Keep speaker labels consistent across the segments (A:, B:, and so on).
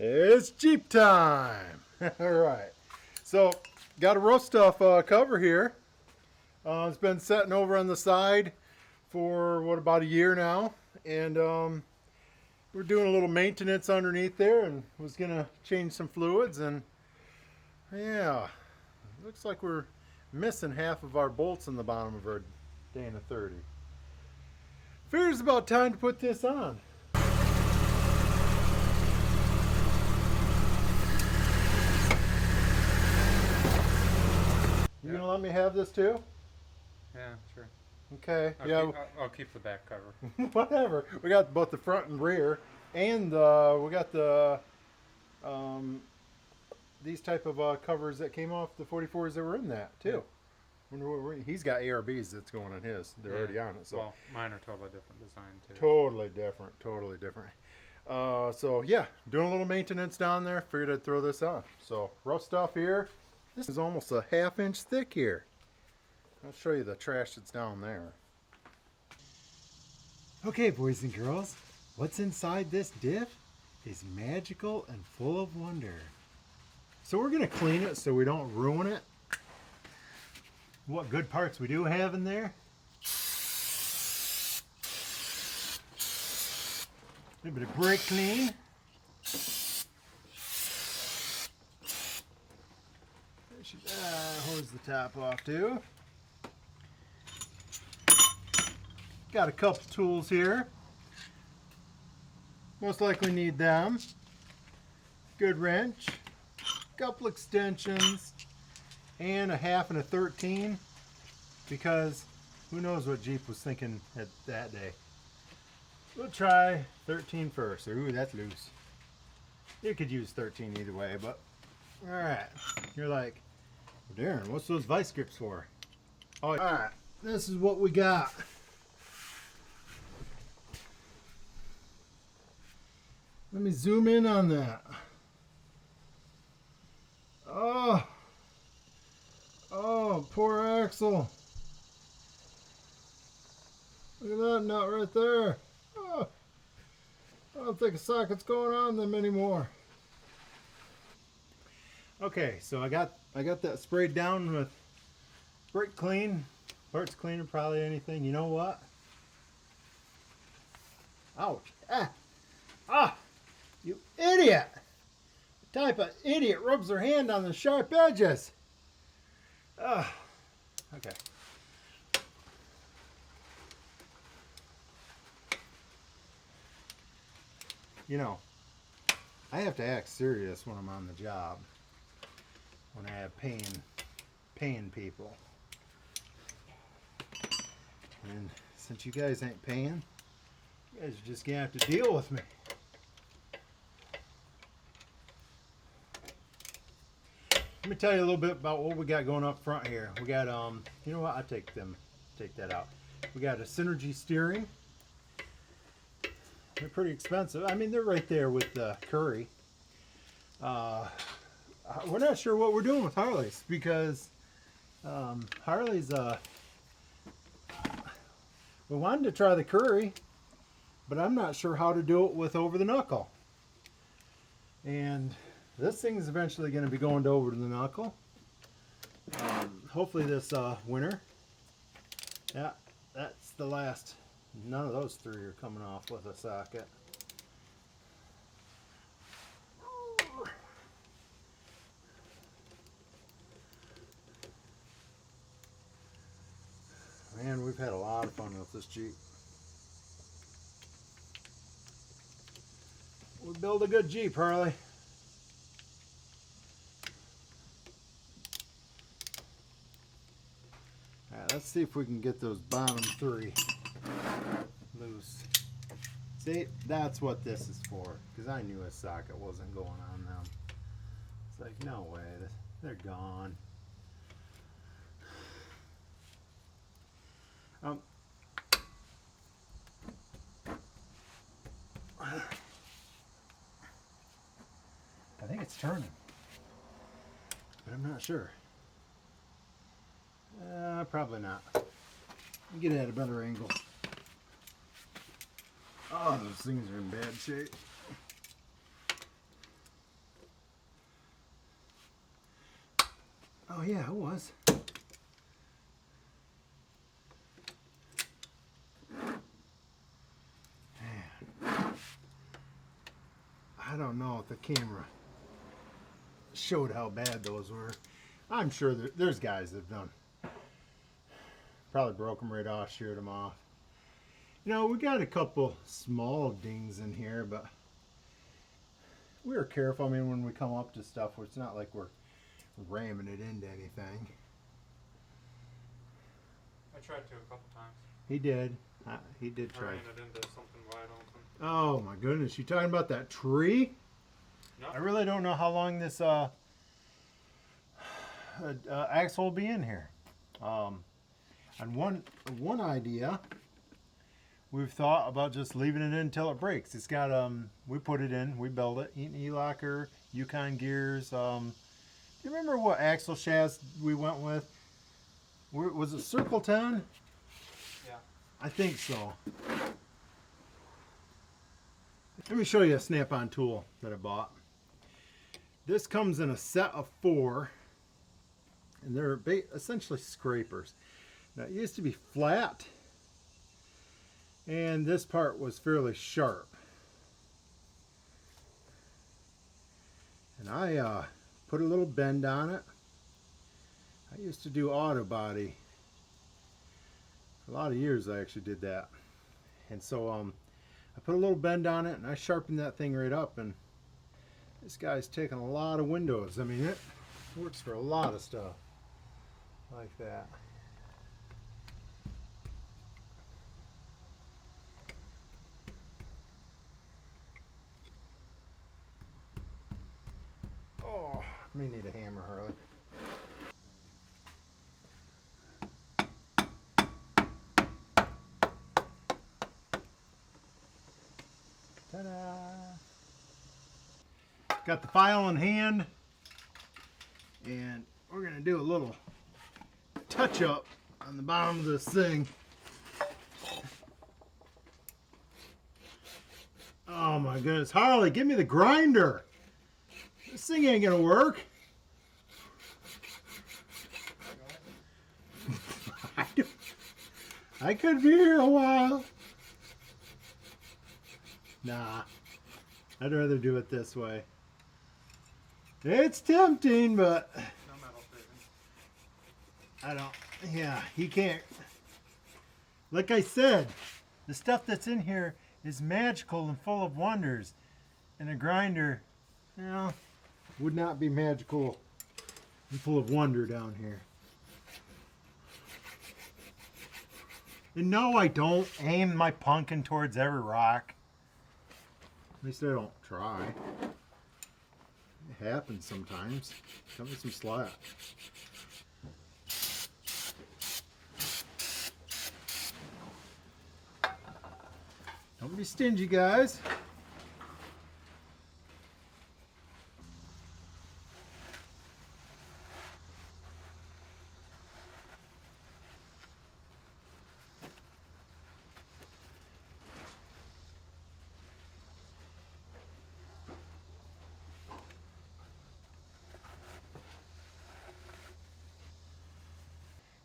A: It's Jeep time! Alright, so got a rough stuff cover here. It's been sitting over on the side for about a year now, and we're doing a little maintenance underneath there and was gonna change some fluids, and yeah, looks like we're missing half of our bolts in the bottom of our Dana 30. Figures it's about time to put this on. You gonna let me have this too?
B: Yeah, sure.
A: Okay.
B: I'll keep the back cover.
A: Whatever. We got both the front and rear, and we got the these type of covers that came off the 44s that were in that too. Yeah. He's got ARBs that's going on his. They're already on it. So
B: well, mine are totally different design too.
A: Totally different. Totally different. So yeah, doing a little maintenance down there. Figured I'd throw this on. So rough stuff here. This is almost a ½ inch thick here. I'll show you the trash that's down there. Okay, boys and girls, what's inside this diff is magical and full of wonder. So we're gonna clean it so we don't ruin it. What good parts we do have in there. A little bit of brake clean. Hose the top off too. Got a couple tools here. Most likely need them. Good wrench, couple extensions, and a ½ and a 13, because who knows what Jeep was thinking at that day. We'll try 13 first. Ooh, that's loose. You could use 13 either way, but all right. You're like, Darren, what's those vice grips for? Oh, all right. This is what we got. Let me zoom in on that. Oh, poor axle. Look at that nut right there. Oh, I don't think a socket's going on them anymore. Okay, so I got that sprayed down with brake clean, parts cleaner, probably anything. You know what? Ouch! You idiot! The type of idiot rubs their hand on the sharp edges. Okay. You know, I have to act serious when I'm on the job. When I have paying people. And since you guys ain't paying, you guys are just gonna have to deal with me. Let me tell you a little bit about what we got going up front here. We got you know what? I'll take that out. We got a Synergy steering. They're pretty expensive. I mean, they're right there with the Curry. We're not sure what we're doing with Harleys, because Harleys, we wanted to try the Curry, but I'm not sure how to do it with over the knuckle. And this thing is eventually going to be going to over the knuckle. Hopefully this winter. Yeah, that's the last. None of those three are coming off with a socket. Man, we've had a lot of fun with this Jeep. We build a good Jeep, Harley. Alright, let's see if we can get those bottom three loose. See, that's what this is for, because I knew a socket wasn't going on them. It's like, no way, they're gone. I think it's turning, but I'm not sure. Probably not. Get it at a better angle. Oh, those things are in bad shape. Oh yeah, it was. Man. I don't know if the camera showed how bad those were. I'm sure there's guys that have done. Probably broke them right off, sheared them off. You know, we got a couple small dings in here, but we were careful. I mean, when we come up to stuff, it's not like we're ramming it into anything.
B: I tried to a couple times.
A: He did. He did
B: I
A: try.
B: ran it into something wide open.
A: Oh my goodness! You talking about that tree?
B: No.
A: I really don't know how long this axle will be in here. And one idea, we've thought about just leaving it in until it breaks. It's got we put it in, we built it, Eaton E-Locker, Yukon gears. Do you remember what axle shafts we went with? Was it Circle 10?
B: Yeah.
A: I think so. Let me show you a snap-on tool that I bought. This comes in a set of 4, and they're essentially scrapers. Now, it used to be flat, and this part was fairly sharp. And I put a little bend on it. I used to do auto body. For a lot of years I actually did that. And so I put a little bend on it, and I sharpened that thing right up, and this guy's taking a lot of windows. I mean, it works for a lot of stuff like that. Oh, I may need a hammer, Harley. Ta-da! Got the file in hand, and we're gonna do a little touch up on the bottom of this thing. Oh my goodness, Harley, give me the grinder. This thing ain't gonna work. I could be here a while. Nah, I'd rather do it this way. It's tempting, but
B: No metal fitting.
A: I don't, yeah, he can't. Like I said, the stuff that's in here is magical and full of wonders. And a grinder, you know, would not be magical and full of wonder down here. And no, I don't aim my pumpkin towards every rock. At least I don't try. It happens sometimes. Cut me some slack. Don't be stingy, guys.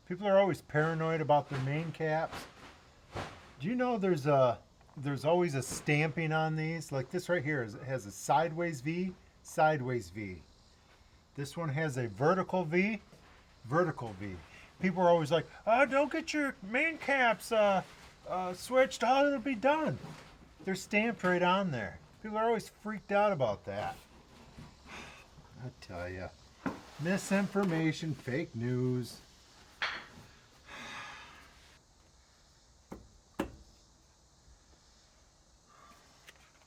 A: People are always paranoid about their main caps. Do you know there's always a stamping on these? Like this right here has a sideways V, sideways V. This one has a vertical V, vertical V. People are always like, oh, don't get your main caps switched, oh, it'll be done. They're stamped right on there. People are always freaked out about that. I tell you, misinformation, fake news.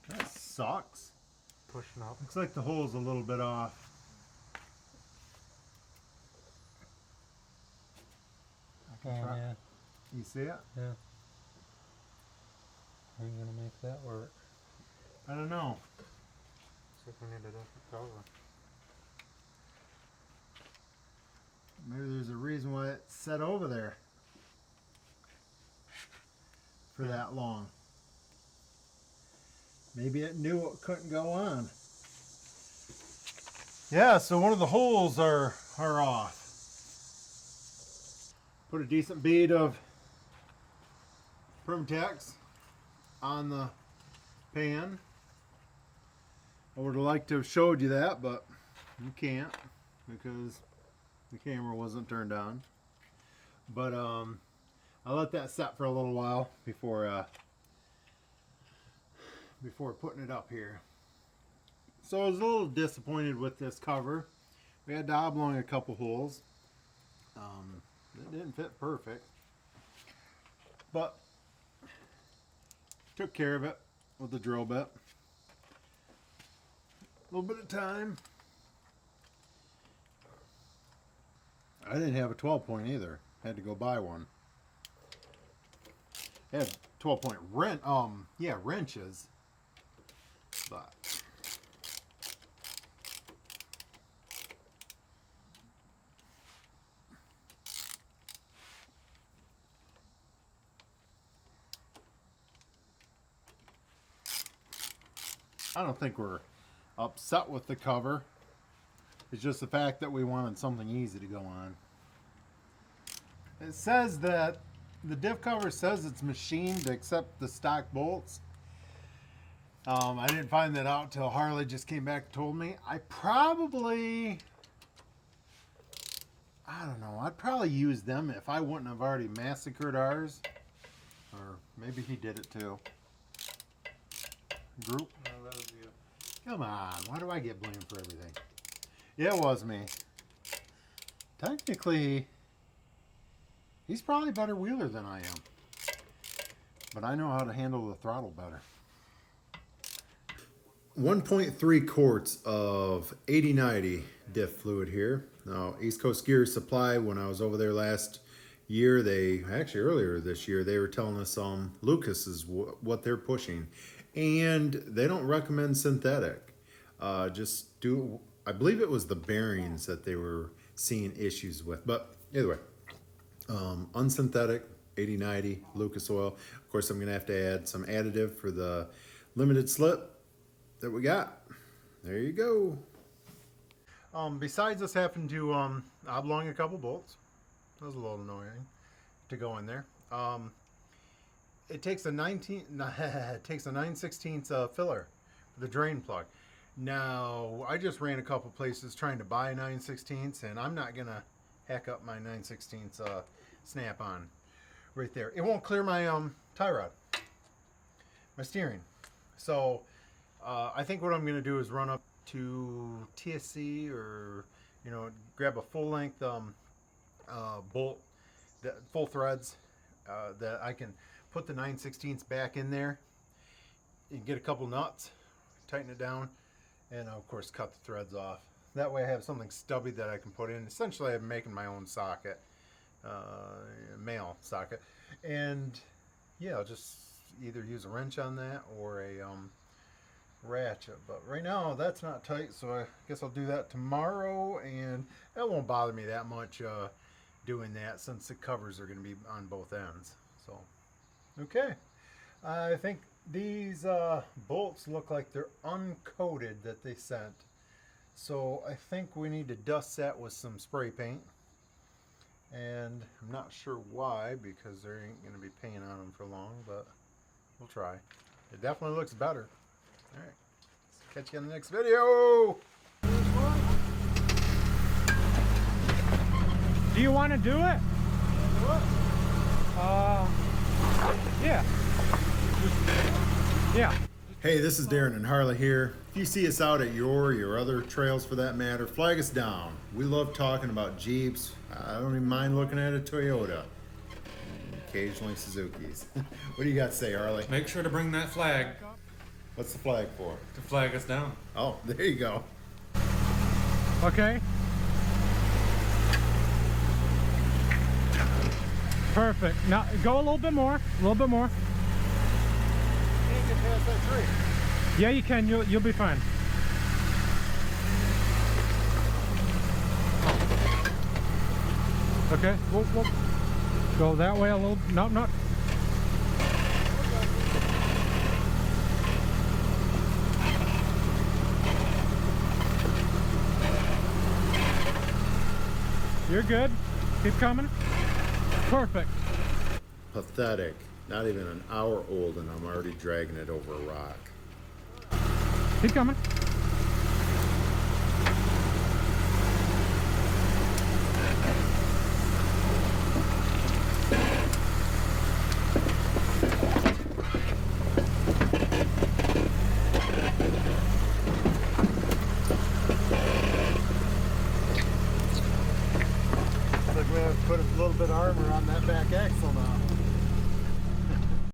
A: That sucks.
B: Pushing up.
A: Looks like the hole's a little bit off. I can try.
B: Yeah.
A: You see it?
B: Yeah. How are you gonna make that work?
A: I don't know.
B: See if we need a different cover.
A: Maybe there's a reason why it's set over there for that long. Maybe it knew it couldn't go on. Yeah, so one of the holes are off. Put a decent bead of Permatex on the pan. I would have liked to have showed you that, but you can't because the camera wasn't turned on. But I let that set for a little while before putting it up here. So I was a little disappointed with this cover. We had to oblong a couple holes. It didn't fit perfect, but took care of it with the drill bit. A little bit of time. I didn't have a 12 point either. Had to go buy one. I had 12 point wrenches, but I don't think we're upset with the cover. It's just the fact that we wanted something easy to go on. It says that the diff cover says it's machined to accept the stock bolts. I didn't find that out till Harley just came back and told me. I don't know, I'd probably use them if I wouldn't have already massacred ours. Or maybe he did it too. Group?
B: No, that was you.
A: Come on, why do I get blamed for everything? Yeah, it was me. Technically, he's probably a better wheeler than I am. But I know how to handle the throttle better. 1.3 quarts of 80/90 diff fluid here. Now, East Coast Gear Supply, when I was over there last year, earlier this year, they were telling us Lucas is what they're pushing. And they don't recommend synthetic. Just do, I believe it was the bearings that they were seeing issues with. But either way, unsynthetic 80/90 Lucas oil. Of course, I'm going to have to add some additive for the limited slip that we got. There you go. Besides us having to oblong a couple bolts, that was a little annoying to go in there. It takes a 9/16 filler for the drain plug. Now, I just ran a couple places trying to buy 9/16, and I'm not gonna hack up my 9/16 snap-on right there. It won't clear my tie rod, my steering. So I think what I'm gonna do is run up to TSC or grab a full-length bolt, full threads that I can put the 9/16 back in there and get a couple nuts, tighten it down, and of course cut the threads off. That way I have something stubby that I can put in. Essentially I'm making my own socket, male socket, and yeah, I'll just either use a wrench on that or a ratchet. But right now that's not tight, so I guess I'll do that tomorrow, and that won't bother me that much doing that since the covers are going to be on both ends. So okay, I think these bolts look like they're uncoated that they sent, so I think we need to dust that with some spray paint, and I'm not sure why because there ain't going to be paint on them for long, but we'll try. It definitely looks better. All right, catch you in the next video.
B: Do you want to do it? Yeah. Yeah.
A: Hey, this is Darren and Harley here. If you see us out at your other trails for that matter, flag us down. We love talking about Jeeps. I don't even mind looking at a Toyota. And occasionally Suzuki's. What do you got to say, Harley?
B: Make sure to bring that flag
A: What's the flag for?
B: to flag us down.
A: Oh, there you go.
B: Okay. Perfect. Now go a little bit more. A little bit more.
A: Can't get past that tree.
B: Yeah, you can. You'll be fine. Okay. We'll go that way a little. No, not. You're good. Keep coming. Perfect.
A: Pathetic. Not even an hour old and I'm already dragging it over a rock.
B: Keep coming.